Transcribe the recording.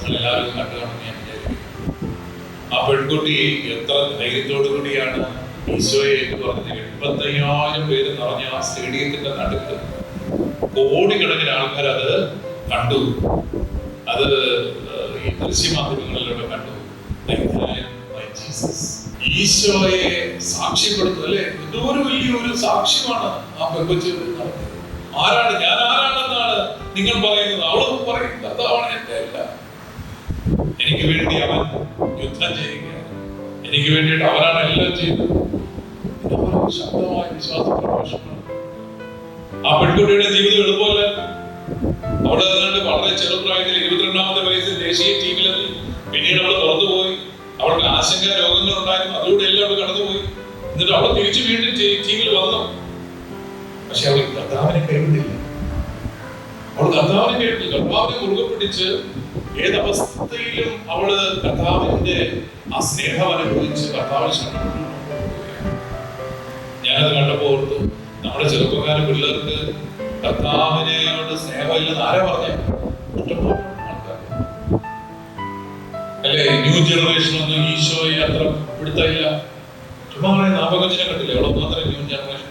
എല്ലാവരും കണ്ടു കാണുമെന്ന് ഞാൻ വിചാരിക്കുന്നു. ആ പെൺകുട്ടി എത്ര ധൈര്യത്തോടു കൂടിയാണ് ഈശോയെ എന്ന് പറഞ്ഞത്. 85,000 പേര് നിറഞ്ഞ ആ സ്റ്റേഡിയത്തിന്റെ നടുക്ക് കോടിക്കണക്കിന് ആൾക്കാർ അത് കണ്ടു. അത് ഈ ദൃശ്യമാധ്യമങ്ങളിലൂടെ കണ്ടു. ഈശോയെ സാക്ഷ്യപ്പെടുത്തും അല്ലെ. എന്തോ ഒരു വലിയൊരു സാക്ഷ്യമാണ് ആ പെൺകൊച്ചു നടത്തിയത്. ആരാണ് ഞാൻ, ആരാണെന്നാണ് നിങ്ങൾ പറയുന്നത്? അവളൊന്നും പറയും, കർത്താവാണ് എന്റെ എല്ലാം. എനിക്ക് വേണ്ടി അവൻ യുദ്ധം ചെയ്യുകയാണ്, എനിക്ക് വേണ്ടിയിട്ട് അവനാണ് എല്ലാം ചെയ്യുന്നത്. ശക്തമായ വിശ്വാസ പ്രഭാഷണമാണ്. ആ പെൺകുട്ടിയുടെ ജീവിതം എളുപ്പമല്ല. അവിടെ നിന്നുകൊണ്ട് വളരെ ചെറുപ്രായത്തിൽ 22ാമത്തെ വയസ്സിൽ ദേശീയ ടീമിലെത്തി. പിന്നീട് അവൾ പുറത്തുപോയി. അവൾക്ക് ആശങ്ക രോഗങ്ങൾ ഉണ്ടായിരുന്നു, അതിലൂടെ എല്ലാം അവൾ കടന്നുപോയി. എന്നിട്ട് അവൾ തിരിച്ചു വീണ്ടും ടീമിൽ വന്നു. പക്ഷെ അവൾ കർത്താവിനെ കൈവിട്ടില്ല. അവൾ കർത്താവിനെ കേട്ടു, കർത്താവിനെ മുറുകെ പിടിച്ച് ഏതവസ്ഥയിലും അവള് കർത്താവിന്റെ ആ സ്നേഹം അനുഭവിച്ച് കർത്താവിനെ ശരണപ്പെട്ടു. ഞാനത് കണ്ടപ്പോൾ ഓർത്തു, നമ്മുടെ ചെറുപ്പക്കാര പിള്ളേർക്ക് കർത്താവിനെയോട് സ്നേഹമില്ലെന്ന് ആരാ പറഞ്ഞ? ആൾക്കാർ അല്ലെ. ന്യൂ ജനറേഷൻ ഒന്നും ഈശോയെ അത്ര പിടുത്തമില്ല. ചുമ്മാ നാമകോചനം കണ്ടില്ലേ? അവളൊന്നും അത്ര ന്യൂ ജനറേഷൻ